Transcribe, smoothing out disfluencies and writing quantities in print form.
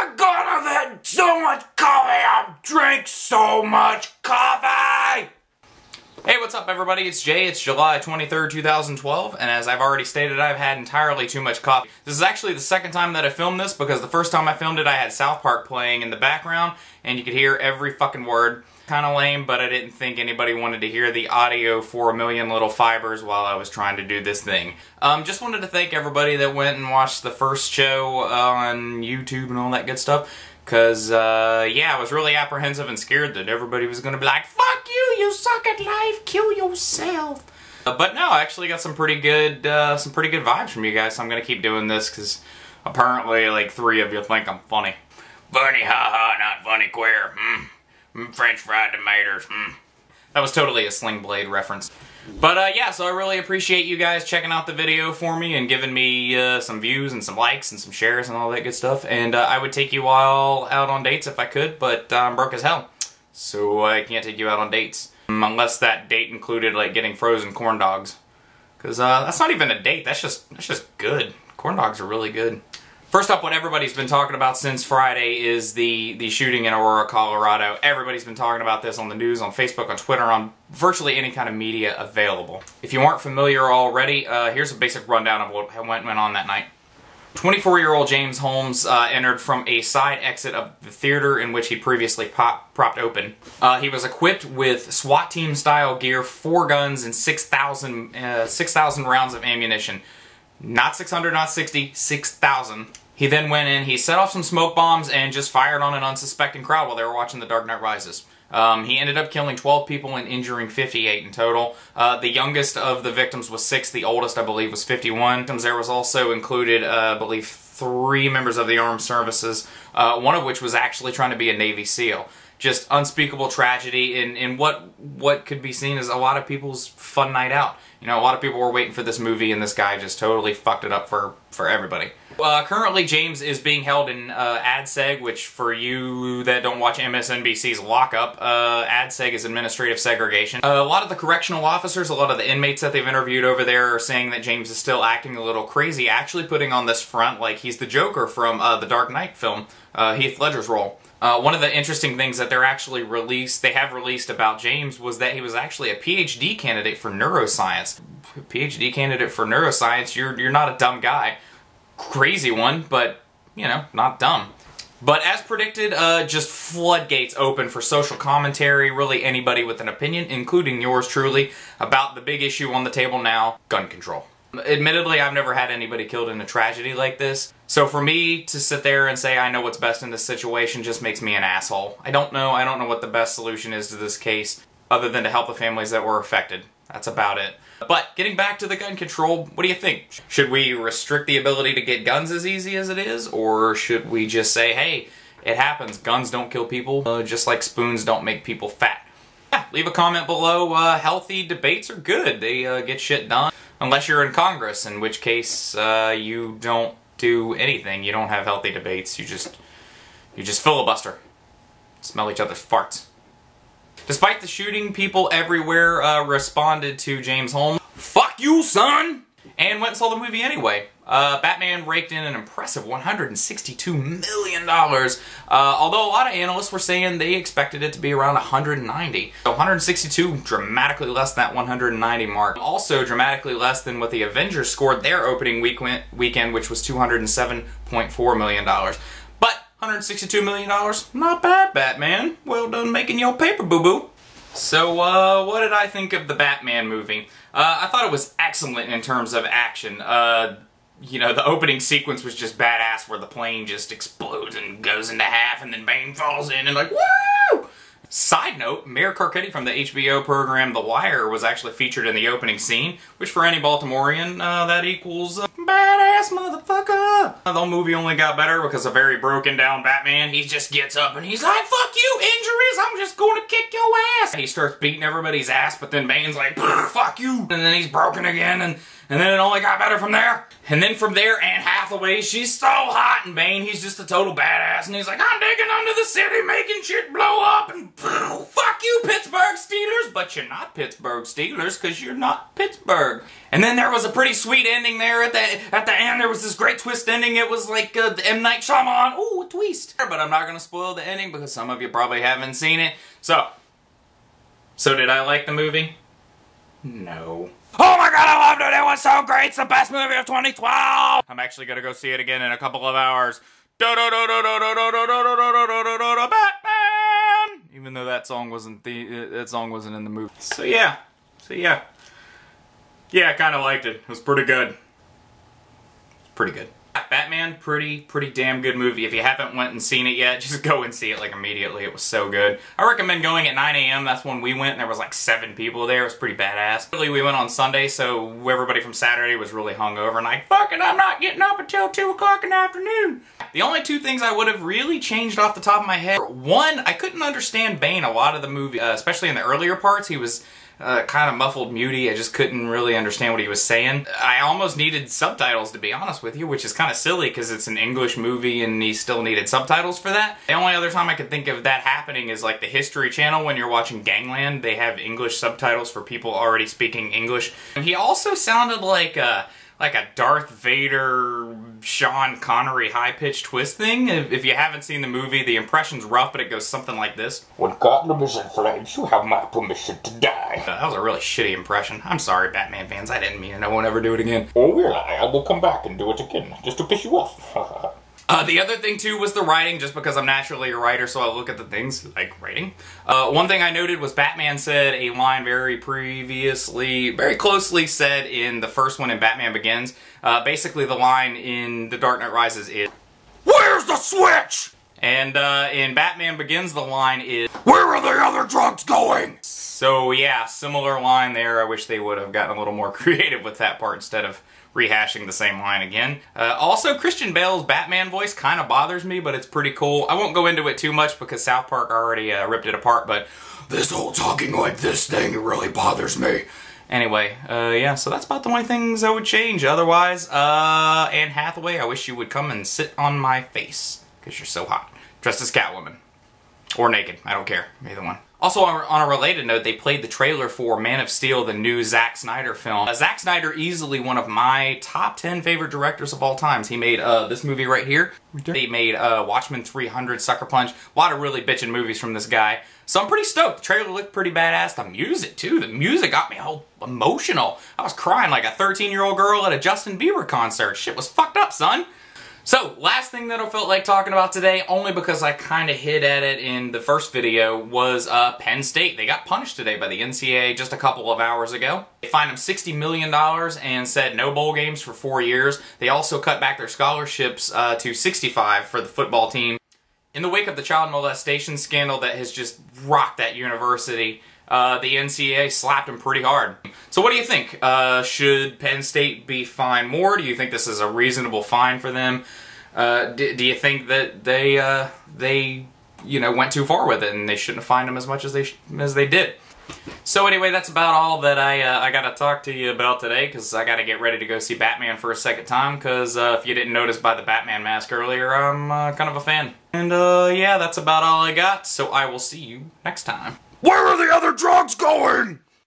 my god, I've had so much coffee! I've drank so much coffee! Hey, what's up everybody? It's Jay. It's July 23rd, 2012, and as I've already stated, I've had entirely too much coffee. This is actually the second time that I filmed this, because the first time I filmed it I had South Park playing in the background, and you could hear every fucking word. Kinda lame, but I didn't think anybody wanted to hear the audio for a million little fibers while I was trying to do this thing. Just wanted to thank everybody that went and watched the first show on YouTube and all that good stuff. Because, yeah, I was really apprehensive and scared that everybody was going to be like, fuck you, you suck at life, kill yourself. But no, I actually got some pretty good vibes from you guys, so I'm going to keep doing this because apparently, like, 3 of you think I'm funny. Funny, haha, not funny, queer. French fried tomatoes. That was totally a Sling Blade reference. But yeah, so I really appreciate you guys checking out the video for me and giving me some views and some likes and some shares and all that good stuff. And I would take you all out on dates if I could, but I'm broke as hell. So I can't take you out on dates. Unless that date included like getting frozen corn dogs. Because that's not even a date, that's just good. Corn dogs are really good. First up, what everybody's been talking about since Friday is the shooting in Aurora, Colorado. Everybody's been talking about this on the news, on Facebook, on Twitter, on virtually any kind of media available. If you aren't familiar already, here's a basic rundown of what went on that night. 24-year-old James Holmes entered from a side exit of the theater in which he previously propped open. He was equipped with SWAT team-style gear, 4 guns, and 6,000 rounds of ammunition. Not 600, not 60, 6,000. He then went in, he set off some smoke bombs and just fired on an unsuspecting crowd while they were watching The Dark Knight Rises. He ended up killing 12 people and injuring 58 in total. The youngest of the victims was 6, the oldest I believe was 51. There was also included, I believe, 3 members of the armed services, one of which was actually trying to be a Navy SEAL. Just unspeakable tragedy in what could be seen as a lot of people's fun night out. You know, a lot of people were waiting for this movie and this guy just totally fucked it up for everybody. Currently, James is being held in ADSEG, which for you that don't watch MSNBC's Lockup, ADSEG is administrative segregation. A lot of the correctional officers, a lot of the inmates that they've interviewed over there are saying that James is still acting a little crazy, actually putting on this front like he's the Joker from the Dark Knight film, Heath Ledger's role. One of the interesting things that they have released about James was that he was actually a PhD candidate for neuroscience. PhD candidate for neuroscience, you're not a dumb guy. Crazy one, but, you know, not dumb. But as predicted, just floodgates open for social commentary, really anybody with an opinion, including yours truly, about the big issue on the table now, gun control. Admittedly, I've never had anybody killed in a tragedy like this, so for me to sit there and say I know what's best in this situation just makes me an asshole. I don't know what the best solution is to this case, other than to help the families that were affected. That's about it. But getting back to the gun control, what do you think? Should we restrict the ability to get guns as easy as it is, or should we just say, hey, it happens, guns don't kill people, just like spoons don't make people fat? Yeah, leave a comment below. Healthy debates are good. They get shit done. Unless you're in Congress, in which case you don't do anything. You don't have healthy debates. You just filibuster. Smell each other's farts. Despite the shooting, people everywhere responded to James Holmes, "Fuck you, son!" and went and saw the movie anyway. Batman raked in an impressive $162 million, although a lot of analysts were saying they expected it to be around 190. So 162, dramatically less than that 190 mark. Also dramatically less than what the Avengers scored their opening weekend, which was $207.4 million. But $162 million, not bad, Batman. Well done making your paper, boo-boo. So, what did I think of the Batman movie? I thought it was excellent in terms of action. You know, the opening sequence was just badass, where the plane just explodes and goes into half, and then Bane falls in, and like, woo! Side note, Mayor Carcetti from the HBO program The Wire was actually featured in the opening scene, which for any Baltimorean, that equals badass motherfucker! The movie only got better because a very broken down Batman, he just gets up and he's like, fuck you, injuries, I'm just gonna kick your ass! He starts beating everybody's ass, but then Bane's like, fuck you! And then he's broken again, and And then it only got better from there. And then from there, Anne Hathaway, she's so hot, and Bane, he's just a total badass, and he's like, I'm digging under the city, making shit blow up, and fuck you, Pittsburgh Steelers, but you're not Pittsburgh Steelers, because you're not Pittsburgh. And then there was a pretty sweet ending there at the end. There was this great twist ending. It was like the M. Night Shyamalan, ooh, a twist. But I'm not going to spoil the ending, because some of you probably haven't seen it. So did I like the movie? No. Oh my god, I loved it! It was so great! It's the best movie of 2012! I'm actually gonna go see it again in a couple of hours. Batman! Even though that song wasn't in the movie. So yeah. Yeah, I kinda liked it. It was pretty good. Pretty good. Batman, pretty damn good movie. If you haven't went and seen it yet, just go and see it like immediately. It was so good. I recommend going at 9 a.m. That's when we went, and there was like 7 people there. It was pretty badass. Really, we went on Sunday, so everybody from Saturday was really hungover, and like, fuck it, I'm not getting up until 2 o'clock in the afternoon. The only 2 things I would have really changed off the top of my head. One, I couldn't understand Bane a lot of the movie, especially in the earlier parts. He was kind of muffled, muty. I just couldn't really understand what he was saying. I almost needed subtitles, to be honest with you, which is kind of silly because it's an English movie and he still needed subtitles for that. The only other time I could think of that happening is like the History Channel when you're watching Gangland. They have English subtitles for people already speaking English. And he also sounded like a Darth Vader, Sean Connery high-pitched twist thing. If you haven't seen the movie, the impression's rough, but it goes something like this. When Gotham is in flames, you have my permission to die. That was a really shitty impression. I'm sorry, Batman fans. I didn't mean it. I won't ever do it again. Or will I? I will come back and do it again, just to piss you off. The other thing, too, was the writing, just because I'm naturally a writer, so I look at the things like writing. One thing I noted was Batman said a line very closely said in the first one in Batman Begins. Basically, the line in The Dark Knight Rises is, "Where's the switch?" And in Batman Begins, the line is, "Where are the other drugs going?" So yeah, similar line there. I wish they would have gotten a little more creative with that part instead of rehashing the same line again. Also, Christian Bale's Batman voice kind of bothers me, but it's pretty cool. I won't go into it too much because South Park already ripped it apart, but this whole talking like this thing, it really bothers me. Anyway, yeah, so that's about the only things I would change. Otherwise, Anne Hathaway, I wish you would come and sit on my face, because you're so hot. Dressed as Catwoman. Or naked, I don't care, either one. Also, on a related note, they played the trailer for Man of Steel, the new Zack Snyder film. Zack Snyder, easily one of my top 10 favorite directors of all times. He made this movie right here. He made Watchmen 300, Sucker Punch. A lot of really bitchin' movies from this guy. So I'm pretty stoked. The trailer looked pretty badass. The music, too. The music got me all emotional. I was crying like a 13-year-old girl at a Justin Bieber concert. Shit was fucked up, son. So, last thing that I felt like talking about today, only because I kind of hit at it in the first video, was Penn State. They got punished today by the NCAA just a couple of hours ago. They fined them $60 million and said no bowl games for 4 years. They also cut back their scholarships to 65 for the football team. In the wake of the child molestation scandal that has just rocked that university, the NCAA slapped them pretty hard. So what do you think? Should Penn State be fined more? Do you think this is a reasonable fine for them? Do you think that they went too far with it and they shouldn't have fined them as much as they did? So anyway, that's about all that I got to talk to you about today, because I got to get ready to go see Batman for a second time, because if you didn't notice by the Batman mask earlier, I'm kind of a fan. And yeah, that's about all I got, so I will see you next time. Where are the other drugs going?